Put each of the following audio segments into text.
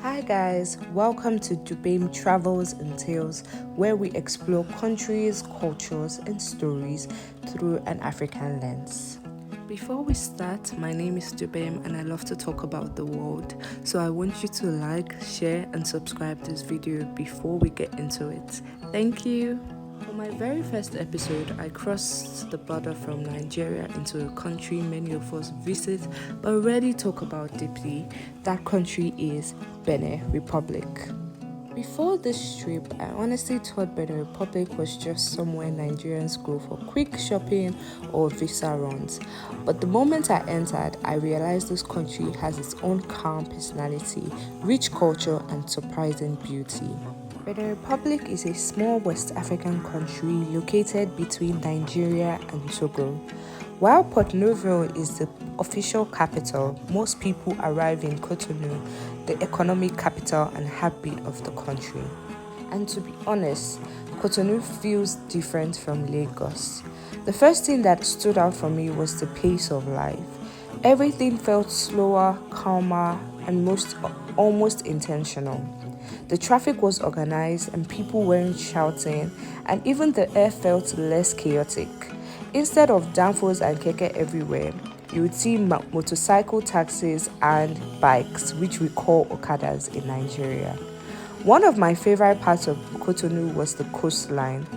Hi guys, welcome to Dubem Travels and Tales, where we explore countries, cultures, and stories through an African lens. Before we start, my name is Dubem and I love to talk about the world. So I want you to like, share, and subscribe this video before we get into it. Thank you. For my very first episode, I crossed the border from Nigeria into a country many of us visit but rarely talk about deeply. That country is Benin Republic. Before this trip, I honestly thought Benin Republic was just somewhere Nigerians go for quick shopping or visa runs. But the moment I entered, I realized this country has its own calm personality, rich culture, and surprising beauty. Benin Republic is a small West African country located between Nigeria and Togo. While Porto-Novo is the official capital, most people arrive in Cotonou, the economic capital and heartbeat of the country. And to be honest, Cotonou feels different from Lagos. The first thing that stood out for me was the pace of life. Everything felt slower, calmer, and almost intentional. The traffic was organized and people weren't shouting, and even the air felt less chaotic. Instead of danfos and keke everywhere, you would see motorcycle taxis and bikes, which we call okadas in Nigeria. One of my favorite parts of Cotonou was the coastline.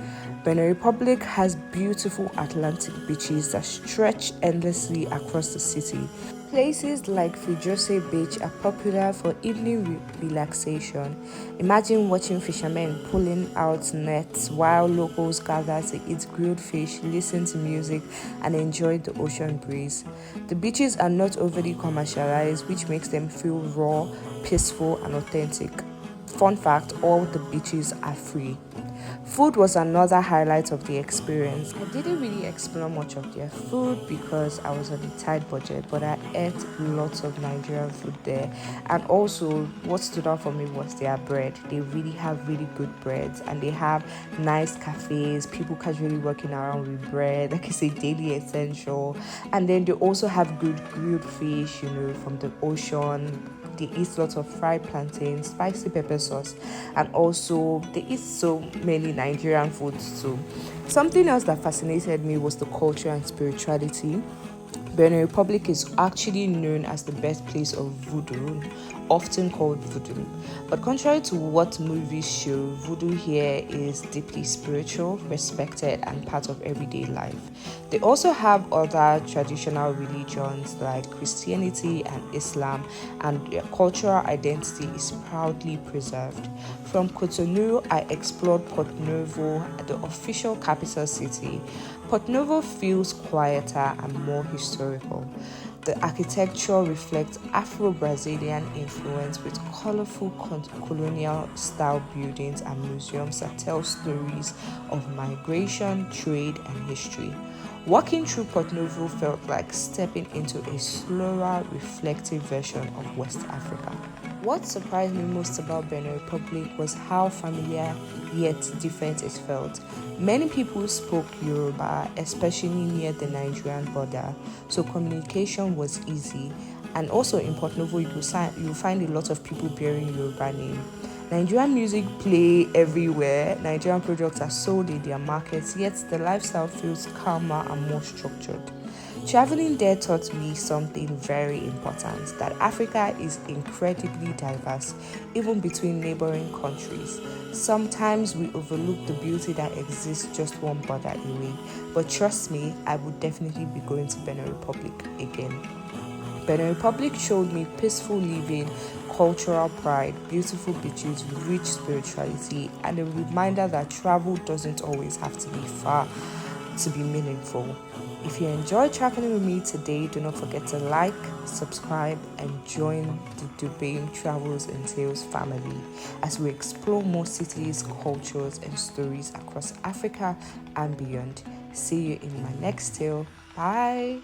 Benin Republic has beautiful Atlantic beaches that stretch endlessly across the city. Places like Fijose Beach are popular for evening relaxation. Imagine watching fishermen pulling out nets while locals gather to eat grilled fish, listen to music, and enjoy the ocean breeze. The beaches are not overly commercialized, which makes them feel raw, peaceful, and authentic. Fun fact, all the beaches are free. Food was another highlight of the experience. I didn't really explore much of their food because I was on a tight budget, but I ate lots of Nigerian food there. And also, what stood out for me was their bread. They really have really good breads, and they have nice cafes, people casually walking around with bread, like I say, daily essential. And then they also have good grilled fish, from the ocean. They eat lots of fried plantains, spicy pepper sauce, and also they eat so many Nigerian foods too. Something else that fascinated me was the culture and spirituality. Benin Republic is actually known as the birthplace of Vodun, often called Vodun. But contrary to what movies show, voodoo here is deeply spiritual, respected, and part of everyday life. They also have other traditional religions like Christianity and Islam, and their cultural identity is proudly preserved. From Cotonou, I explored Porto-Novo, the official capital city. Porto-Novo feels quieter and more historical. The architecture reflects Afro-Brazilian influence with colorful colonial-style buildings and museums that tell stories of migration, trade, and history. Walking through Porto-Novo felt like stepping into a slower, reflective version of West Africa. What surprised me most about Benin Republic was how familiar yet different it felt. Many people spoke Yoruba, especially near the Nigerian border, so communication was easy. And also in Porto-Novo, you'll find a lot of people bearing Yoruba name. Nigerian music play everywhere. Nigerian products are sold in their markets, yet the lifestyle feels calmer and more structured. Traveling there taught me something very important, that Africa is incredibly diverse, even between neighboring countries. Sometimes we overlook the beauty that exists just one border away, but trust me, I would definitely be going to Benin Republic again. Benin Republic showed me peaceful living, cultural pride, beautiful beaches, rich spirituality, and a reminder that travel doesn't always have to be far to be meaningful. If you enjoyed traveling with me today, do not forget to like, subscribe, and join the Dubem Travels and Tales family as we explore more cities, cultures, and stories across Africa and beyond. See you in my next tale. Bye!